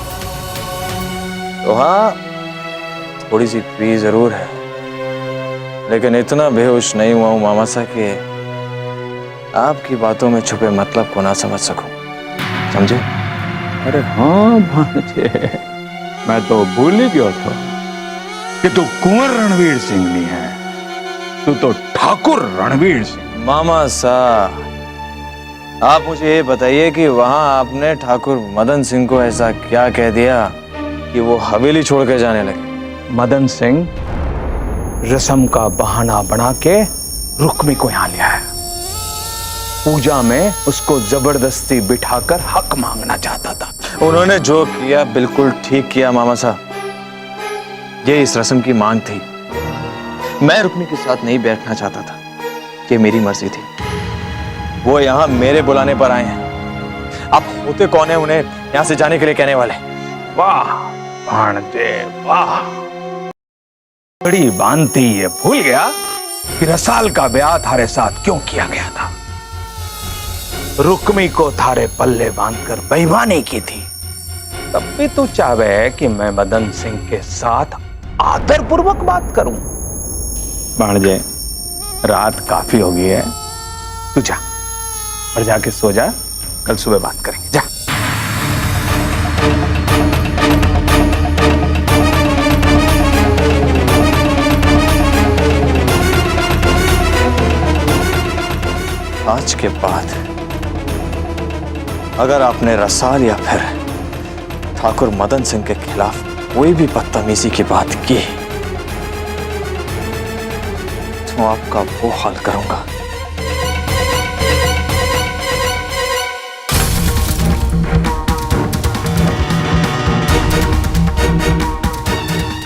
तो हाँ थोड़ी सी पी जरूर है, लेकिन इतना बेहोश नहीं हुआ हूं मामा साहब कि आपकी बातों में छुपे मतलब को ना समझ सकूं, समझे? अरे हाँ भांजे, मैं तो भूल ही गया था कि तू कुंवर रणवीर सिंह नहीं है, तू तो ठाकुर रणवीर सिंह। मामा साहब, आप मुझे ये बताइए कि वहां आपने ठाकुर मदन सिंह को ऐसा क्या कह दिया कि वो हवेली छोड़ के जाने लगे? मदन सिंह रस्म का बहाना बना के रुक्मी को यहां लिया है। पूजा में उसको जबरदस्ती बिठाकर हक मांगना चाहता था। उन्होंने जो किया बिल्कुल ठीक किया मामा साहब। ये इस रस्म की मांग थी। मैं रुक्मी के साथ नहीं बैठना चाहता था, ये मेरी मर्जी थी। वो यहाँ मेरे बुलाने पर आए हैं। आप होते कौन है उन्हें यहाँ से जाने के लिए कहने वाले? वाह भाणजे वाह, बड़ी बांधती ये भूल गया कि रसाल का ब्याह थारे साथ क्यों किया गया था। रुक्मी को थारे पल्ले बांधकर बेईमानी की थी। तब भी तू चाहे कि मैं मदन सिंह के साथ आदरपूर्वक बात करूं। भाणजे, रात काफी हो गई है, तू जा और जाके सो जा, कल सुबह बात करेंगे। जा। आज के बाद अगर आपने रसाल या फिर ठाकुर मदन सिंह के खिलाफ कोई भी बदतमीजी की बात की तो आपका वो हाल करूंगा।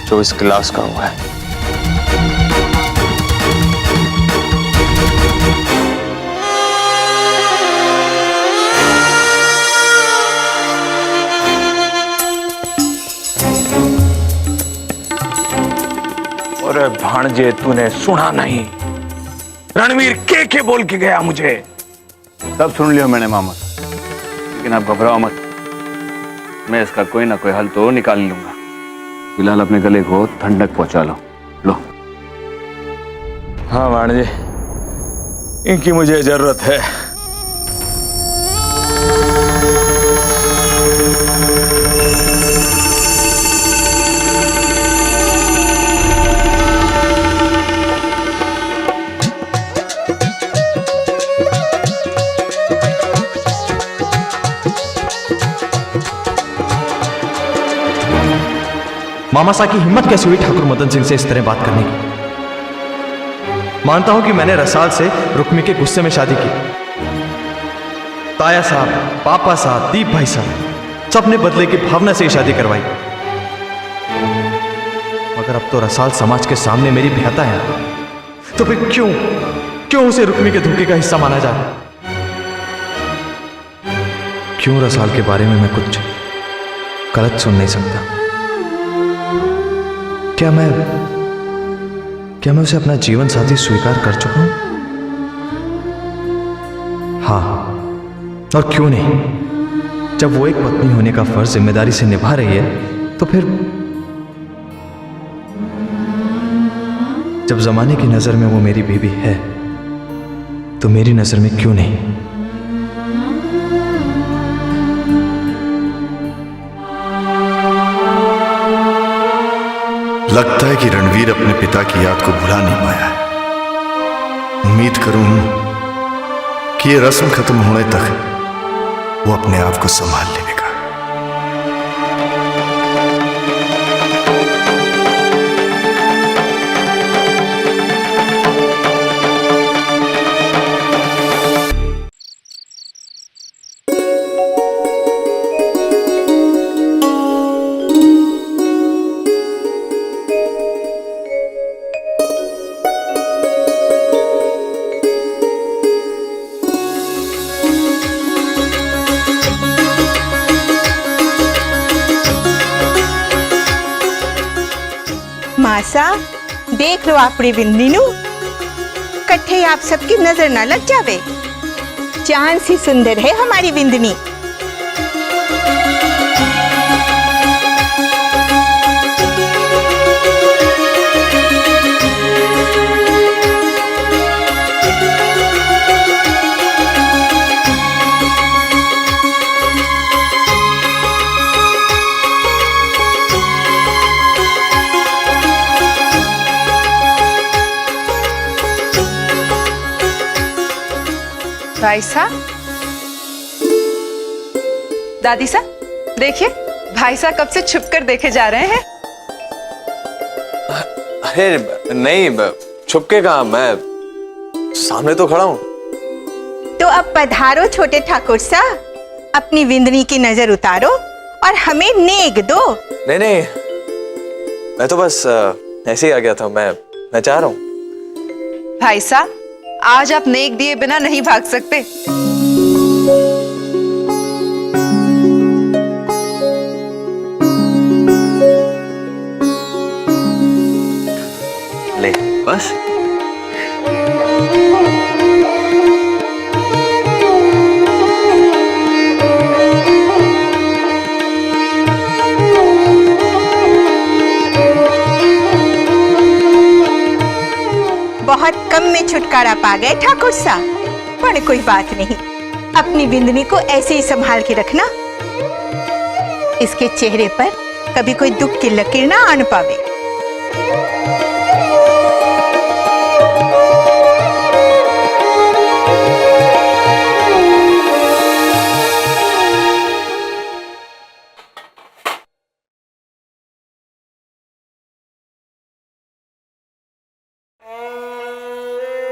जो इस गिलास का हुआ है। अरे भाणजे, तूने सुना नहीं? रणवीर के बोल के गया मुझे। सब सुन लिया मैंने मामा, लेकिन आप घबराओ मत, मैं इसका कोई ना कोई हल तो निकाल लूंगा। फिलहाल अपने गले को ठंडक पहुंचा लो। लो। हाँ भाणजे, इनकी मुझे जरूरत है। मामा साहब की हिम्मत कैसे हुई ठाकुर मदन सिंह से इस तरह बात करने की? मानता हूं कि मैंने रसाल से रुक्मी के गुस्से में शादी की। ताया साहब, पापा साहब, दीप भाई साहब सबने बदले की भावना से शादी करवाई। मगर अब तो रसाल समाज के सामने मेरी बेहता है, तो फिर क्यों उसे रुक्मी के धोखे का हिस्सा माना जा रहा? क्यों रसाल के बारे में मैं कुछ गलत सुन नहीं सकता? क्या मैं उसे अपना जीवन साथी स्वीकार कर चुका हूं? हाँ, और क्यों नहीं? जब वो एक पत्नी होने का फर्ज जिम्मेदारी से निभा रही है, तो फिर जब जमाने की नजर में वो मेरी बीवी है, तो मेरी नजर में क्यों नहीं? लगता है कि रणवीर अपने पिता की याद को भुला नहीं पाया है। उम्मीद करूं कि ये रस्म खत्म होने तक वो अपने आप को संभाल लेगा। मासा, देख लो आपड़ी बिंदी नू, कट्ठे आप सबकी नजर ना लग जावे। चांद सी सुंदर है हमारी बिंदनी। भाई साहब, दादी साहब देखिए, भाई साहब कब से छुप कर देखे जा रहे हैं। अरे नहीं, छुपके कहाँ, मैं सामने तो खड़ा हूँ। तो अब पधारो छोटे ठाकुर सा, अपनी विंदनी की नजर उतारो और हमें नेक दो। नहीं नहीं, मैं तो बस ऐसे ही आ गया था। मैं चाह रहा हूँ। भाई साहब, आज आप नेक दिए बिना नहीं भाग सकते। ले बस। बहुत कम में छुटकारा पा गए ठाकुर सा, पर कोई बात नहीं, अपनी बिंदनी को ऐसे ही संभाल के रखना। इसके चेहरे पर कभी कोई दुख की लकीर ना आन पावे।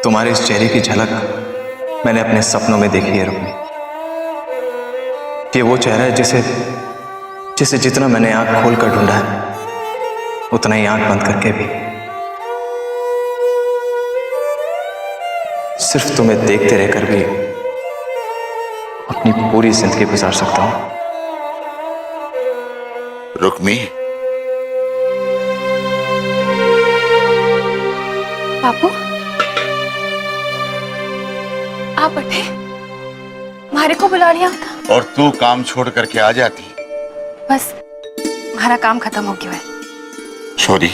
तुम्हारे इस चेहरे की झलक मैंने अपने सपनों में देखी है रुक्मी। ये वो चेहरा है जिसे जितना मैंने आंख खोल कर ढूंढा है, उतना ही आंख बंद करके भी सिर्फ तुम्हें देखते रहकर भी अपनी पूरी जिंदगी गुजार सकता हूं। रुक्मी, बापू आप बैठे, मारे को बुला लिया था। और तू काम छोड़ करके आ जाती। बस हमारा काम खत्म हो गया है। छोरी,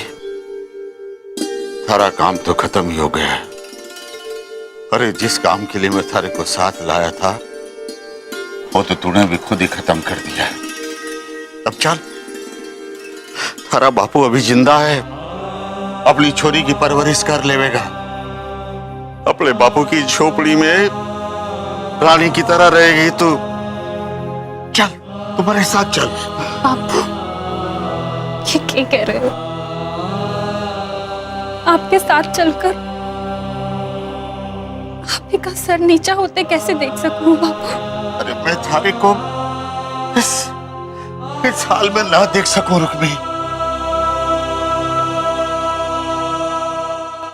थारा काम तो खत्म ही हो गया है। अरे जिस काम के लिए मैं थारे को साथ लाया था, वो तो तूने भी खुद ही खत्म कर दिया है। अब चल, थारा बापू अभी जिंदा है, अपनी छोरी की परवरिश कर लेवेगा। अपने बापू की झोपड़ी में रानी की तरह रहेगी तू। चल, तुम्हारे साथ चल। बापू ये क्या कह रहे हो? आपके साथ चलकर आप ही का सर नीचा होते कैसे देख सकूं बापू? अरे मैं थारे को इस हाल में ना देख सकूं रुक्मी।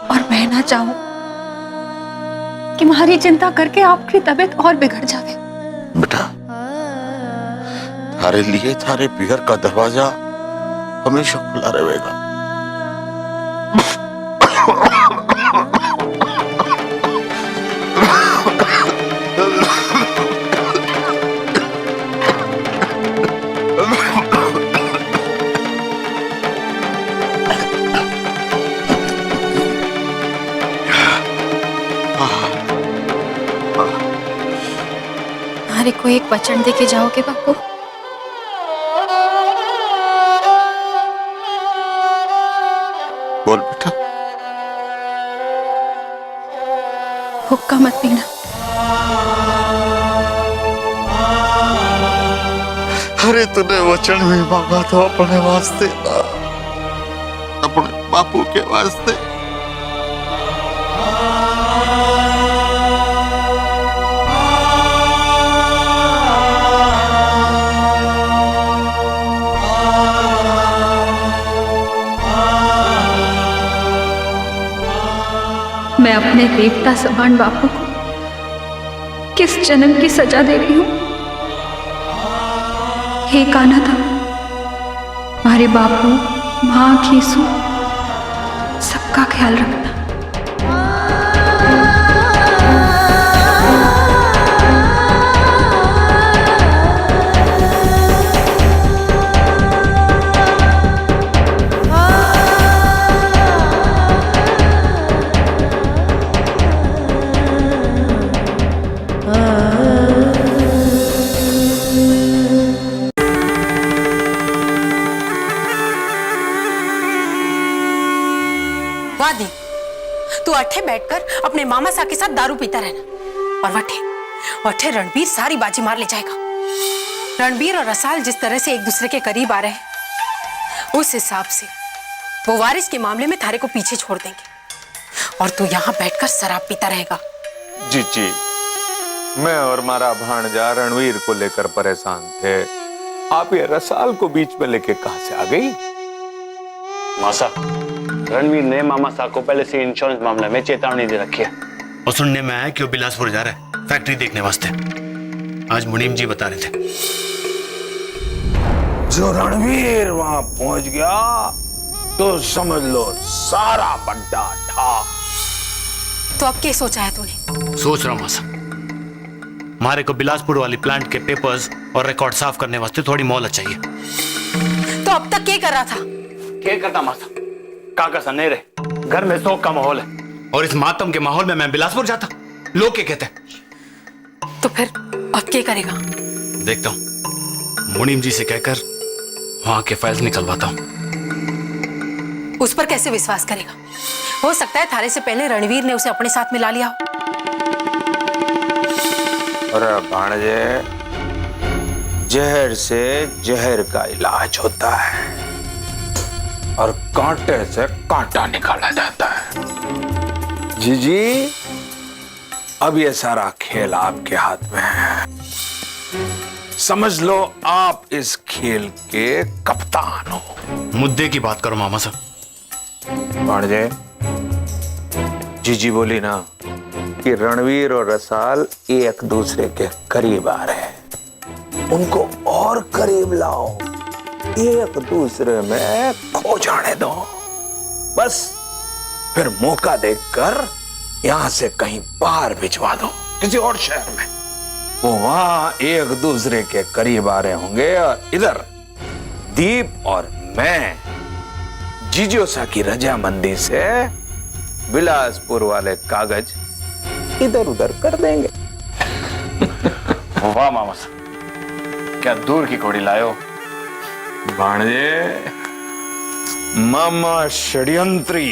और मैं ना चाहूं कि हमारी चिंता करके आपकी तबीयत और बिगड़ जाए। बेटा, थारे लिए थारे पियर का दरवाजा हमेशा खुला रहेगा। हमारे को एक वचन दे के जाओगे बापू? बोल बेटा। हुक्का मत पीना। अरे तूने वचन भी मांगा था अपने वास्ते ना, अपने बापू के वास्ते। मैं अपने देवता समान बापू को किस जन्म की सजा दे रही हूं? हे कान्हा था, हमारे बापू, माँ, खीसू सबका ख्याल रखना। वादी, तू अठे बैठकर अपने मामा सा के साथ दारू पीता रहना, और वठे और फिर रणबीर सारी बाजी मार ले जाएगा। रणबीर और रसाल जिस तरह से एक दूसरे के करीब आ रहे हैं, उस हिसाब से वो वारिस के मामले में थारे को पीछे छोड़ देंगे और तू यहाँ बैठकर शराब पीता रहेगा। जी जी, मैं और मारा भांजा रणवीर को लेकर परेशान थे, आप ये रसाल को बीच में लेके कहां से आ गई? मासा, रणवीर ने मामा साहब को पहले से इंश्योरेंस मामले में चेतावनी दे रखी है और सुनने में आया कि वो बिलासपुर जा रहा है फैक्ट्री देखने वास्ते। आज मुनीम जी बता रहे थे। जो रणवीर वहां पहुंच गया तो समझ लो सारा बड्डा ठा। तो अब क्या सोचा है तूने? सोच रहा हूं मासा, मारे को बिलासपुर वाली प्लांट के पेपर्स और रिकॉर्ड साफ करने वास्ते थोड़ी मोहलत चाहिए। तो अब तक क्या कर रहा था? क्या करता मासा, काका सा नहीं रहे, घर में शोक का माहौल है और इस मातम के माहौल में मैं बिलासपुर जाता, लोग क्या कहते हैं? तो फिर अब क्या करेगा? देखता हूं, मुनीम जी से कहकर वहां के फाइल्स निकलवाता हूं। उस पर कैसे विश्वास करेगा? हो सकता है थारे से पहले रणवीर ने उसे अपने साथ मिला लिया हो। अरे भाणजे, जहर से जहर का इलाज होता है और कांटे से कांटा निकाला जाता है। जी, अब ये सारा खेल आपके हाथ में है। समझ लो आप इस खेल के कप्तान हो। मुद्दे की बात करो मामा साहब। भाणजे, जीजी बोली ना कि रणवीर और रसाल एक दूसरे के करीब आ रहे हैं, उनको और करीब लाओ, एक दूसरे में खो जाने दो। बस फिर मौका देखकर यहां से कहीं बाहर भिजवा दो, किसी और शहर में। वो वहां एक दूसरे के करीब आ रहे होंगे और इधर दीप और मैं जीजोसा की रजामंदी से बिलासपुर वाले कागज इधर उधर कर देंगे। वाह मामा साहब, क्या दूर की घोड़ी लायो। भाणजे, मामा षड्यंत्री,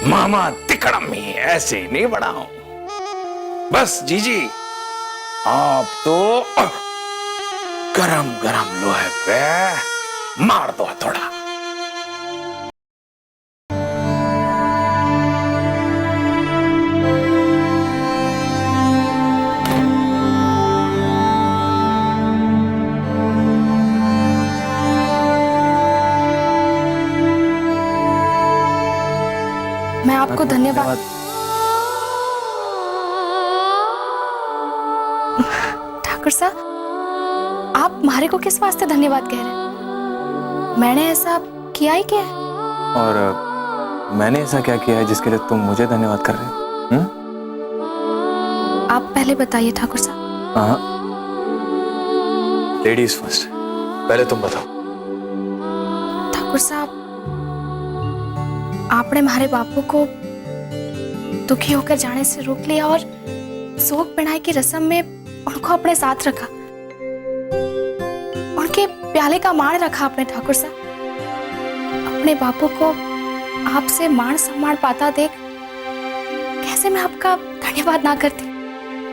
मामा तिकड़मी ऐसे ही नहीं बढ़ाओ। बस जीजी, आप तो गरम गरम लोहे पे मार दो थोड़ा। मैं आपको धन्यवाद। ठाकुर साहब, आप मारे को किस वास्ते धन्यवाद कह रहे हैं? मैंने ऐसा किया ही क्या है? और मैंने ऐसा क्या किया है जिसके लिए तुम मुझे धन्यवाद कर रहे हो? आप पहले बताइए ठाकुर साहब। हाँ, लेडीज फर्स्ट, पहले तुम बताओ। ठाकुर साहब, आपने हमारे बापू को दुखी होकर जाने से रोक लिया और सोग पिनाई की रस्म में उनको अपने साथ रखा, उनके प्याले का मान रखा आपने। ठाकुर साहब, अपने बापू को आपसे मान सम्मान पाता देख कैसे मैं आपका धन्यवाद ना करती।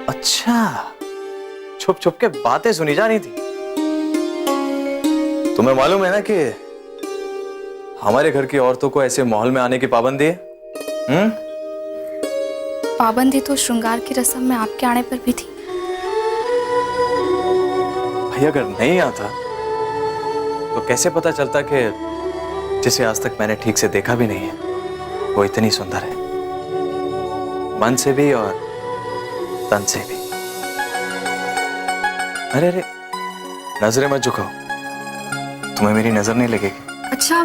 अच्छा, छुप छुप के बातें सुनी जा रही थी। तुम्हें मालूम है ना कि हमारे घर की औरतों को ऐसे माहौल में आने की पाबंदी है? पाबंदी तो श्रृंगार की रस्म में आपके आने पर भी थी। भाई, अगर नहीं आता तो कैसे पता चलता कि जिसे आज तक मैंने ठीक से देखा भी नहीं है वो इतनी सुंदर है, मन से भी और तन से भी। अरे अरे, नजरें मत झुकाओ, तुम्हें मेरी नजर नहीं लगेगी। अच्छा,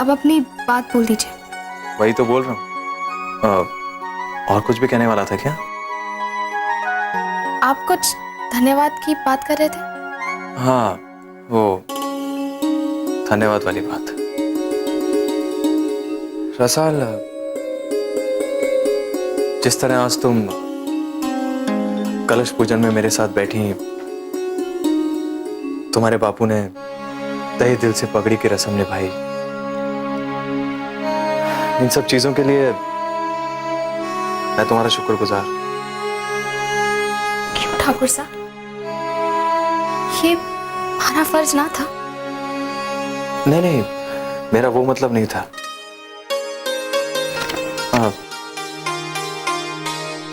अब अपनी बात बोल दीजिए। वही तो बोल रहा हूँ। और कुछ भी कहने वाला था क्या? आप कुछ धन्यवाद की बात कर रहे थे? हाँ, वो धन्यवाद वाली बात। रसाल, जिस तरह आज तुम कलश पूजन में मेरे साथ बैठी, तुम्हारे बापू ने तहे दिल से पगड़ी की रस्म निभाई, इन सब चीजों के लिए मैं तुम्हारा शुक्रगुजार। ठाकुर साहब, ये हमारा फर्ज ना था। नहीं नहीं, मेरा वो मतलब नहीं था।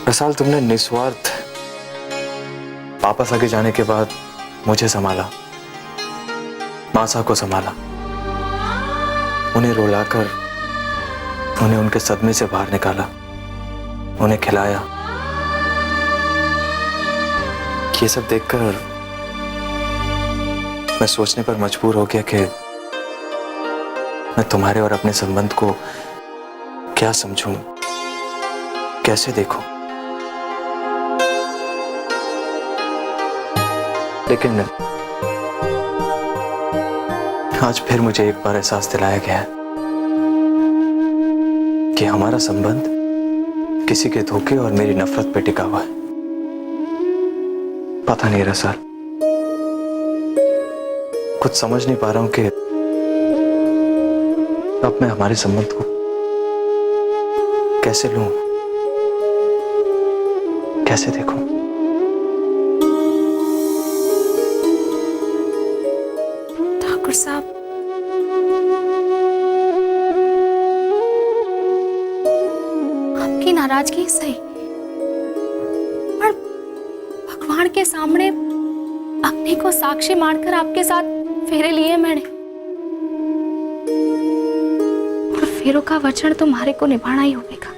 रसाल, तुमने निस्वार्थ वापस आगे जाने के बाद मुझे संभाला, मासा को संभाला, उन्हें रुलाकर उन्हें उनके सदमे से बाहर निकाला, उन्हें खिलाया। ये सब देखकर मैं सोचने पर मजबूर हो गया कि मैं तुम्हारे और अपने संबंध को क्या समझूं, कैसे देखूं। लेकिन आज फिर मुझे एक बार एहसास दिलाया गया है कि हमारा संबंध किसी के धोखे और मेरी नफरत पे टिका हुआ है। पता नहीं रसाल, कुछ समझ नहीं पा रहा हूं कि अब मैं हमारे संबंध को कैसे लूं, कैसे देखूं। ठाकुर साहब, आपकी नाराजगी सही, पर भगवान के सामने अपने को साक्षी मानकर आपके साथ फेरे लिए मैंने, और फेरों का वचन तुम्हारे को निभाना ही होगा।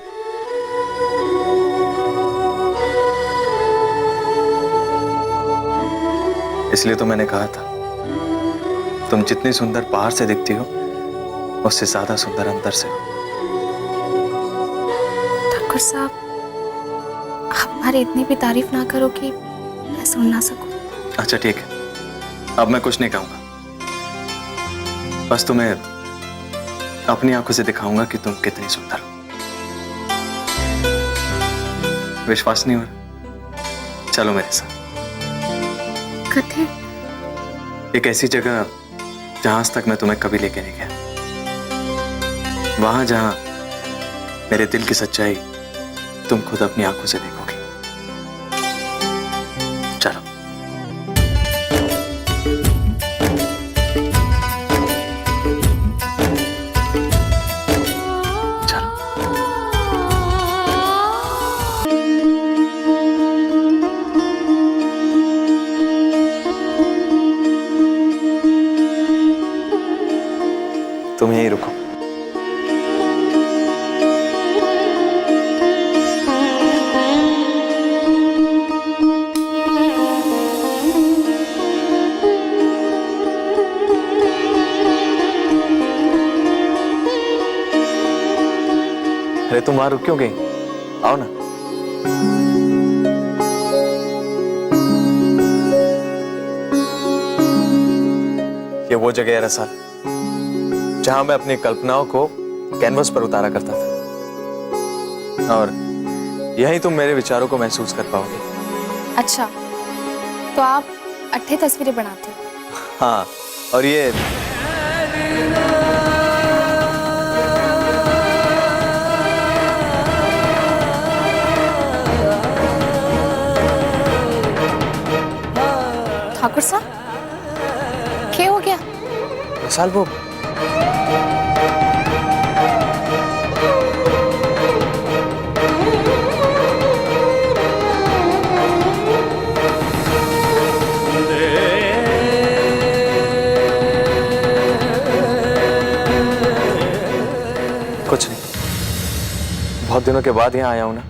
इसलिए तो मैंने कहा था, तुम जितनी सुंदर बाहर से दिखती हो उससे ज्यादा सुंदर अंदर से हो। ठाकुर साहब, आप हमारी इतनी भी तारीफ ना करो कि मैं सुन ना सकूं। अच्छा ठीक है, अब मैं कुछ नहीं कहूंगा, बस तुम्हें अपनी आंखों से दिखाऊंगा कि तुम कितनी सुंदर हो। विश्वास नहीं हो रहा? चलो मेरे साथ। कथे? एक ऐसी जगह जहां आज तक मैं तुम्हें कभी लेके नहीं गया, वहां जहां मेरे दिल की सच्चाई तुम खुद अपनी आंखों से देखोगे। चलो। तुम यहीं रुको। अरे तुम वहां रुक क्यों गई? आओ ना। ये वो जगह है रसाल, जहां मैं अपनी कल्पनाओं को कैनवस पर उतारा करता था, और यहीं तुम मेरे विचारों को महसूस कर पाओगे। अच्छा, तो आप 8 तस्वीरें बनाते हो? हाँ, और ये ठाकुर साहब, क्या हो गया? रसाल, वो कुछ नहीं, बहुत दिनों के बाद यहाँ आया हूं ना,